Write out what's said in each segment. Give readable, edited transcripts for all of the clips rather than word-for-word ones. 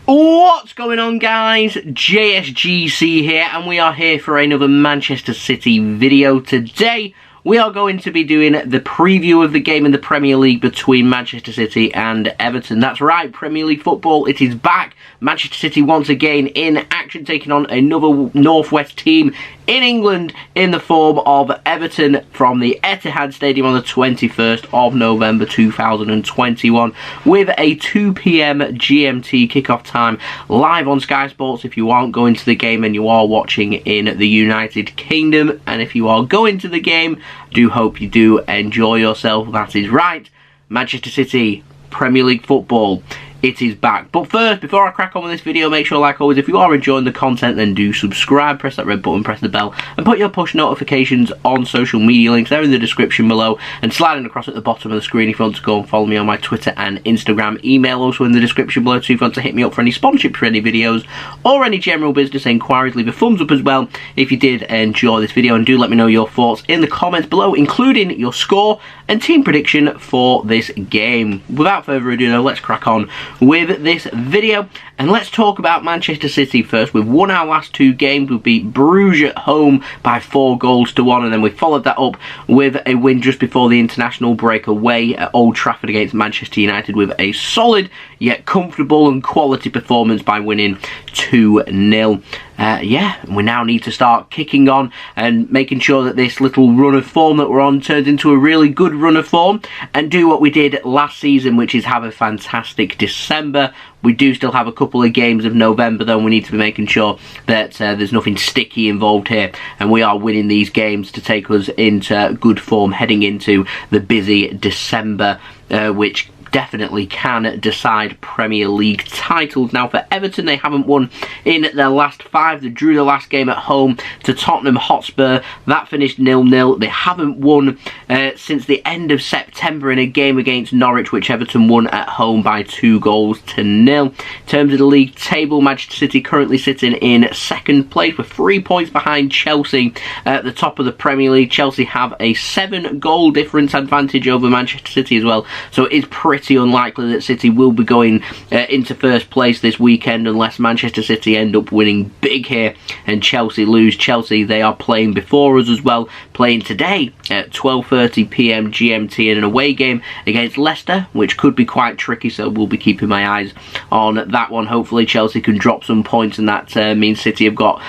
What's going on, guys? JSGC here, and we are here for another Manchester City video. Today we are going to be doing the preview of the game in the Premier League between Manchester City and Everton. That's right, Premier League football, it is back. Manchester City once again in action, taking on another Northwest team in England in the form of Everton from the Etihad Stadium on the 21st of November 2021 with a 2 PM GMT kickoff time live on Sky Sports if you aren't going to the game and you are watching in the United Kingdom. And if you are going to the game, I do hope you do enjoy yourself. That is right, Manchester City Premier League football, it is back. But first, before I crack on with this video, make sure, like always, if you are enjoying the content, then do subscribe, press that red button, press the bell, and put your push notifications on social media links. They're in the description below, and sliding across at the bottom of the screen if you want to go and follow me on my Twitter and Instagram. Email also in the description below too if you want to hit me up for any sponsorship for any videos or any general business inquiries. Leave a thumbs up as well if you did enjoy this video, and do let me know your thoughts in the comments below, including your score and team prediction for this game. Without further ado though, let's crack on with this video, and let's talk about Manchester City first. We've won our last two games. We beat Bruges at home by 4-1, and then we followed that up with a win just before the international break away at Old Trafford against Manchester United with a solid yet comfortable and quality performance by winning 2-0. Yeah, we now need to start kicking on and making sure that this little run of form that we're on turns into a really good run of form, and do what we did last season, which is have a fantastic December. We do still have a couple of games of November though, and we need to be making sure that there's nothing sticky involved here, and we are winning these games to take us into good form heading into the busy December, which definitely can decide Premier League titles. Now for Everton, they haven't won in their last 5. They drew the last game at home to Tottenham Hotspur. That finished 0-0. They haven't won since the end of September in a game against Norwich, which Everton won at home by 2-0. In terms of the league table, Manchester City currently sitting in 2nd place with 3 points behind Chelsea at the top of the Premier League. Chelsea have a 7-goal difference advantage over Manchester City as well, so it is pretty unlikely that City will be going into 1st place this weekend unless Manchester City end up winning big here and Chelsea lose. Chelsea, they are playing before us as well, playing today at 12:30 PM GMT in an away game against Leicester, which could be quite tricky, so we'll be keeping my eyes on that one. Hopefully Chelsea can drop some points, and that means City have got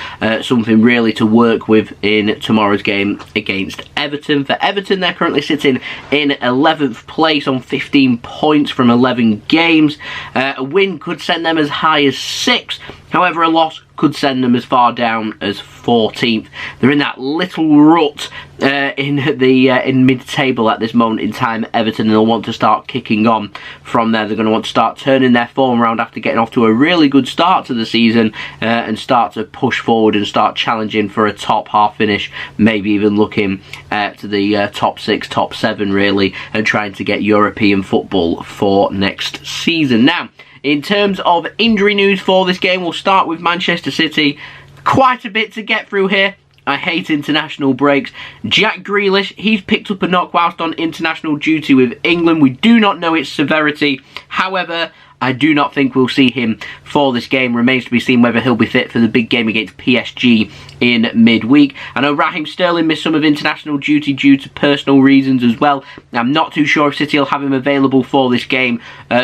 something really to work with in tomorrow's game against Everton. For Everton, they're currently sitting in 11th place on 15 points from 11 games. A win could send them as high as 6th. However, a loss could send them as far down as 14th. They're in that little rut in mid-table at this moment in time, Everton, and they'll want to start kicking on from there. They're going to want to start turning their form around after getting off to a really good start to the season, and start to push forward and start challenging for a top half finish, maybe even looking to the top 6, top 7 really, and trying to get European football for next season. Now, in terms of injury news for this game, we'll start with Manchester City. Quite a bit to get through here. I hate international breaks. Jack Grealish, he's picked up a knock whilst on international duty with England. We do not know its severity. However, I do not think we'll see him for this game. Remains to be seen whether he'll be fit for the big game against PSG in midweek. I know Raheem Sterling missed some of international duty due to personal reasons as well. I'm not too sure if City will have him available for this game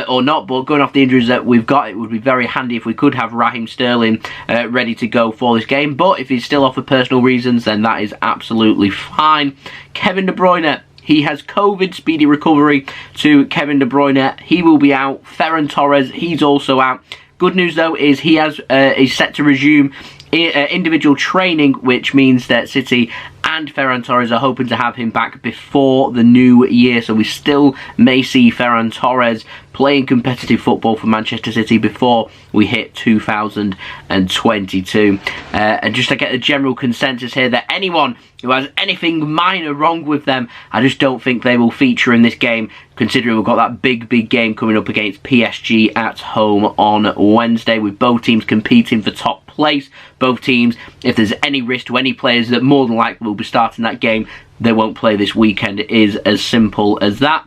or not, but going off the injuries that we've got, it would be very handy if we could have Raheem Sterling ready to go for this game. But if he's still off for personal reasons, then that is absolutely fine. Kevin De Bruyne, he has COVID. Speedy recovery to Kevin De Bruyne. He will be out. Ferran Torres, he's also out. Good news though is he is set to resume individual training, which means that City and Ferran Torres are hoping to have him back before the new year, so we still may see Ferran Torres playing competitive football for Manchester City before we hit 2022. And just to get the general consensus here that anyone who has anything minor wrong with them, I just don't think they will feature in this game, considering we've got that big game coming up against PSG at home on Wednesday, with both teams competing for top place. Both teams, if there's any risk to any players that more than likely will be starting that game, they won't play this weekend. It is as simple as that.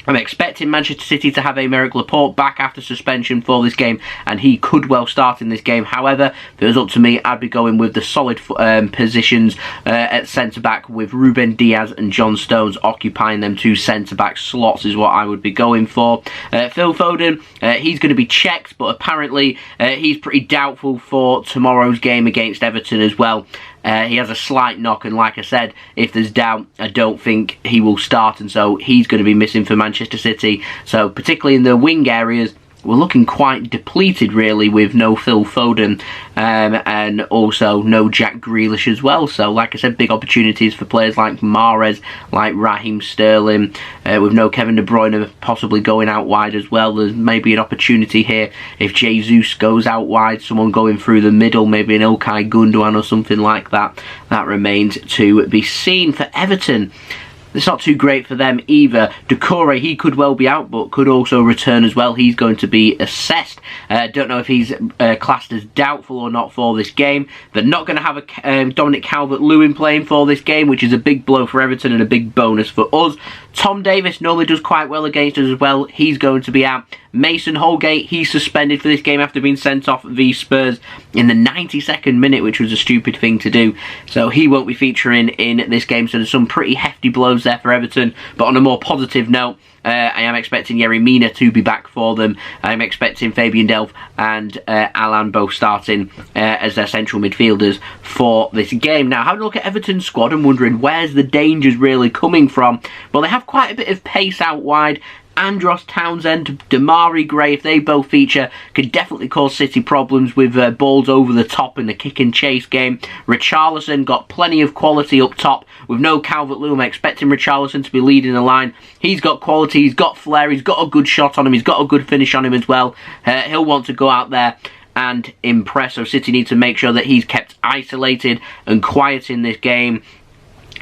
I'm expecting Manchester City to have Aymeric Laporte back after suspension for this game, and he could well start in this game. However, if it was up to me, I'd be going with the solid positions at centre-back, with Ruben, Diaz and John Stones occupying them two centre-back slots is what I would be going for. Phil Foden, he's going to be checked, but apparently he's pretty doubtful for tomorrow's game against Everton as well. He has a slight knock, and like I said, if there's doubt, I don't think he will start, and so he's going to be missing for Manchester City. So particularly in the wing areas, we're looking quite depleted really, with no Phil Foden and also no Jack Grealish as well. So like I said, big opportunities for players like Mahrez, like Raheem Sterling, with no Kevin De Bruyne possibly going out wide as well. There's maybe an opportunity here if Jesus goes out wide, someone going through the middle, maybe an Ilkay, Gundogan or something like that. That remains to be seen. For Everton, it's not too great for them either. Doucouré, he could well be out, but could also return as well. He's going to be assessed. Don't know if he's classed as doubtful or not for this game. They're not going to have a Dominic Calvert-Lewin playing for this game, which is a big blow for Everton and a big bonus for us. Tom Davies normally does quite well against us as well. He's going to be out. Mason Holgate, he's suspended for this game after being sent off v Spurs in the 92nd minute, which was a stupid thing to do. So he won't be featuring in this game. So there's some pretty hefty blows there for Everton. But on a more positive note, I am expecting Yerry Mina to be back for them. I'm expecting Fabian Delph and Alan both starting as their central midfielders for this game. Now, having a look at Everton's squad and wondering where's the dangers really coming from. Well, they have quite a bit of pace out wide. Andros Townsend, Damari Gray, if they both feature, could definitely cause City problems with balls over the top in the kick and chase game. Richarlison got plenty of quality up top with no Calvert-Lewin. I'm expecting Richarlison to be leading the line. He's got quality, he's got flair, he's got a good shot on him, he's got a good finish on him as well. He'll want to go out there and impress, so City need to make sure that he's kept isolated and quiet in this game.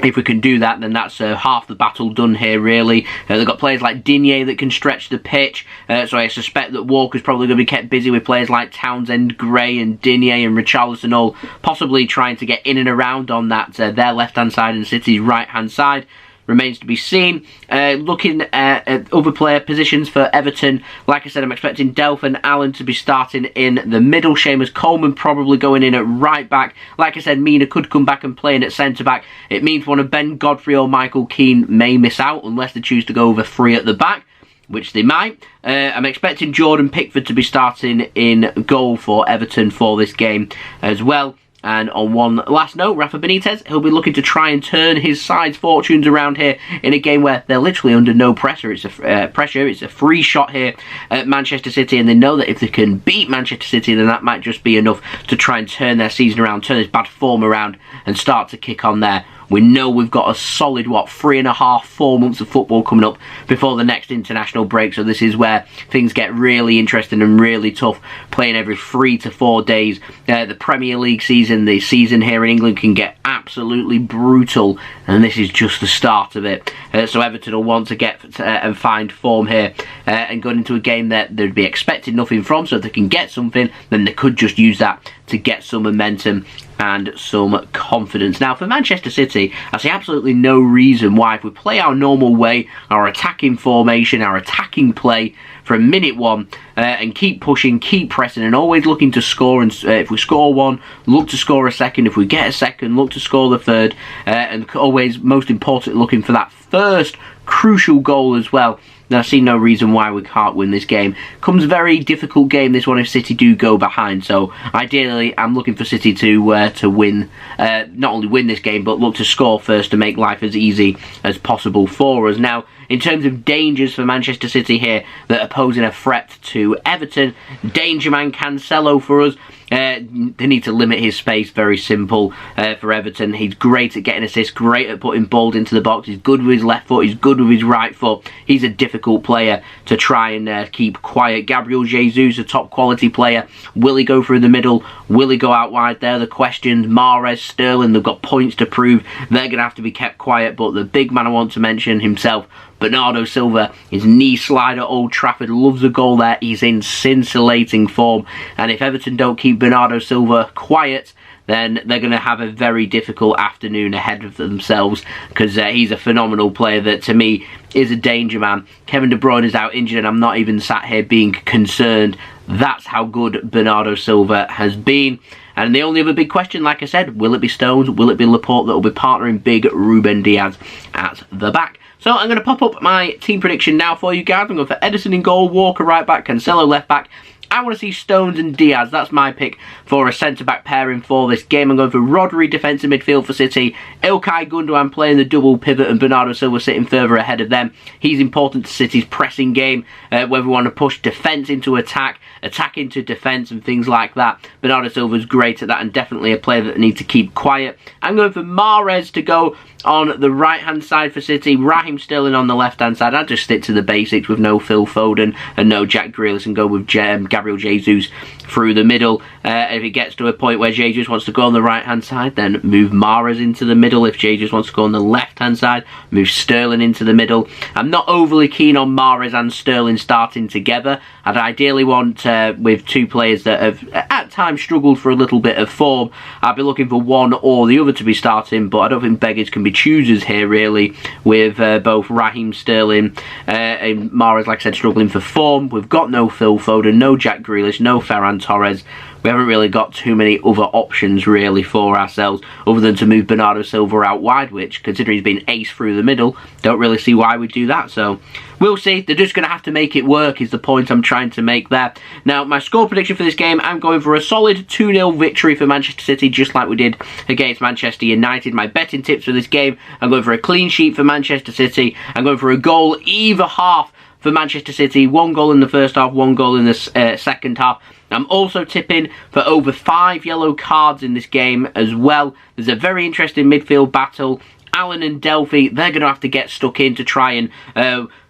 If we can do that, then that's half the battle done here, really. They've got players like Digne that can stretch the pitch, so I suspect that Walker's probably going to be kept busy with players like Townsend, Gray and Digne and Richarlison all possibly trying to get in and around on that their left-hand side and City's right-hand side. Remains to be seen. Looking at other player positions for Everton, like I said, I'm expecting Delph and Allen to be starting in the middle. Seamus Coleman probably going in at right back. Like I said, Mina could come back and play in at centre back. It means one of Ben Godfrey or Michael Keane may miss out unless they choose to go over three at the back, which they might. I'm expecting Jordan Pickford to be starting in goal for Everton for this game as well. And on one last note, Rafa Benitez, he'll be looking to try and turn his side's fortunes around here in a game where they're literally under no pressure. It's a free shot here at Manchester City, and they know that if they can beat Manchester City, then that might just be enough to try and turn their season around, turn this bad form around, and start to kick on there. We know we've got a solid, 3.5, 4 months of football coming up before the next international break. So this is where things get really interesting and really tough, playing every 3 to 4 days. The Premier League season, the season here in England can get absolutely brutal, and this is just the start of it. So Everton will want to get and find form here and going into a game that they'd be expecting nothing from. So if they can get something, then they could just use that to get some momentum and some confidence. Now for Manchester City, I see absolutely no reason why, if we play our normal way, our attacking formation, our attacking play from minute one, and keep pushing, keep pressing, and always looking to score. And if we score one, look to score a second. If we get a second, look to score the third, and always, most important, looking for that first crucial goal as well. Now, I see no reason why we can't win this game. Comes a very difficult game, this one, if City do go behind. So, ideally, I'm looking for City to win, not only win this game, but look to score first to make life as easy as possible for us. Now, in terms of dangers for Manchester City here that are posing a threat to Everton, danger man Cancelo for us. They need to limit his space, very simple for Everton. He's great at getting assists, great at putting balls into the box. He's good with his left foot, he's good with his right foot. He's a difficult player to try and keep quiet. Gabriel Jesus, a top quality player. Will he go through the middle? Will he go out wide? They're the questions. Mahrez, Sterling, they've got points to prove. They're going to have to be kept quiet, but the big man I want to mention himself, Bernardo Silva, his knee slide at Old Trafford, loves a goal there. He's in scintillating form, and if Everton don't keep Bernardo Silva quiet, then they're going to have a very difficult afternoon ahead of themselves, because he's a phenomenal player that, to me, is a danger man. Kevin De Bruyne is out injured, and I'm not even sat here being concerned. That's how good Bernardo Silva has been. And the only other big question, like I said, will it be Stones? Will it be Laporte that will be partnering big Ruben Diaz at the back? So I'm going to pop up my team prediction now for you guys. I'm going for Ederson in goal, Walker right back, Cancelo left back. I want to see Stones and Diaz. That's my pick for a centre-back pairing for this game. I'm going for Rodri defensive midfield for City. Ilkay, Gundogan playing the double pivot, and Bernardo Silva sitting further ahead of them. He's important to City's pressing game, where we want to push defence into attack, attack into defence, and things like that. Bernardo Silva's great at that, and definitely a player that needs to keep quiet. I'm going for Mahrez to go on the right-hand side for City. Raheem Sterling on the left-hand side. I'll just stick to the basics with no Phil Foden and no Jack Grealish, and go with Gabriel Jesus through the middle. If it gets to a point where Jesus wants to go on the right-hand side, then move Mahrez into the middle. If Jesus wants to go on the left-hand side, move Sterling into the middle. I'm not overly keen on Mahrez and Sterling starting together. I'd ideally want, with two players that have at times struggled for a little bit of form, I'd be looking for one or the other to be starting, but I don't think beggars can be choosers here, really, with both Raheem Sterling and Mahrez, like I said, struggling for form. We've got no Phil Foden, no Jack Grealish, no Ferran Torres. We haven't really got too many other options, really, for ourselves, other than to move Bernardo Silva out wide, which, considering he's been ace through the middle, don't really see why we'd do that. So we'll see. They're just going to have to make it work, is the point I'm trying to make there. Now, my score prediction for this game, I'm going for a solid 2-0 victory for Manchester City, just like we did against Manchester United. My betting tips for this game, I'm going for a clean sheet for Manchester City. I'm going for a goal either half for Manchester City. 1 goal in the first half, 1 goal in the second half. I'm also tipping for over 5 yellow cards in this game as well. There's a very interesting midfield battle. Allen and Delphi, they're going to have to get stuck in to try and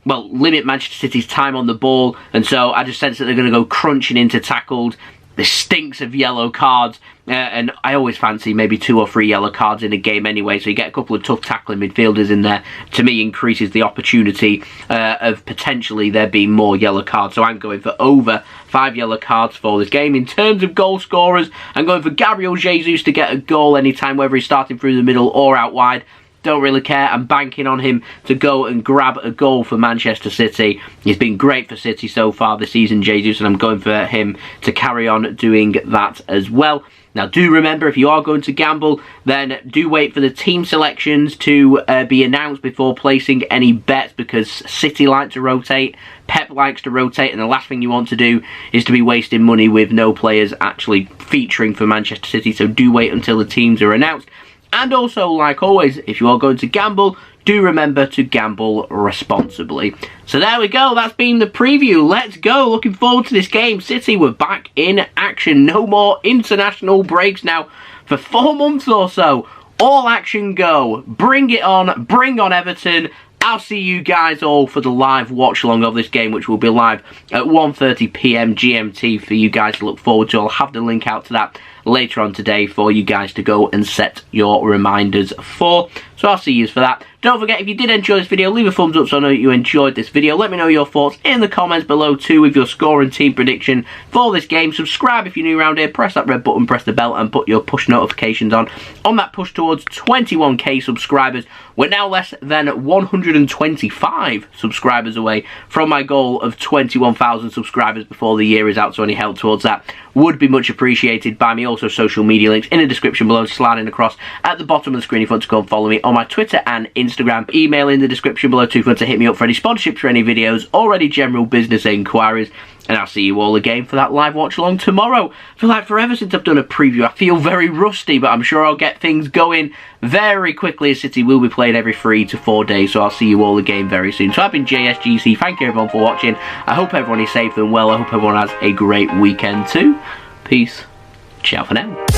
limit Manchester City's time on the ball. And so I just sense that they're going to go crunching into tackles. There stinks of yellow cards. And I always fancy maybe 2 or 3 yellow cards in a game anyway, so you get a couple of tough tackling midfielders in there. To me, increases the opportunity of potentially there being more yellow cards. So I'm going for over 5 yellow cards for this game. In terms of goal scorers, I'm going for Gabriel Jesus to get a goal anytime, whether he's starting through the middle or out wide. Don't really care. I'm banking on him to go and grab a goal for Manchester City. He's been great for City so far this season, Jesus, and I'm going for him to carry on doing that as well. Now, do remember, if you are going to gamble, then do wait for the team selections to be announced before placing any bets, because City like to rotate, Pep likes to rotate, and the last thing you want to do is to be wasting money with no players actually featuring for Manchester City. So do wait until the teams are announced. And also, like always, if you are going to gamble, do remember to gamble responsibly. So there we go, that's been the preview. Let's go, looking forward to this game. City were back in action. No more international breaks now for 4 months or so. All action go. Bring it on, bring on Everton. I'll see you guys all for the live watch along of this game, which will be live at 1:30 PM GMT for you guys to look forward to. I'll have the link out to that later on today for you guys to go and set your reminders for. So I'll see you for that. Don't forget, if you did enjoy this video, leave a thumbs up so I know that you enjoyed this video. Let me know your thoughts in the comments below too with your score and team prediction for this game. Subscribe if you're new around here, press that red button, press the bell, and put your push notifications on that push towards 21k subscribers. We're now less than 125 subscribers away from my goal of 21,000 subscribers before the year is out, so any help towards that would be much appreciated by me. Also, social media links in the description below, sliding across at the bottom of the screen if you want to go and follow me on my Twitter and Instagram. Email in the description below too if you want to hit me up for any sponsorships for any videos or any general business inquiries. And I'll see you all again for that live watch along tomorrow. I feel like forever since I've done a preview. I feel very rusty, but I'm sure I'll get things going very quickly, as City will be played every 3 to 4 days. So I'll see you all again very soon. So I've been JSGC. Thank you everyone for watching. I hope everyone is safe and well. I hope everyone has a great weekend too. Peace. Ciao for now.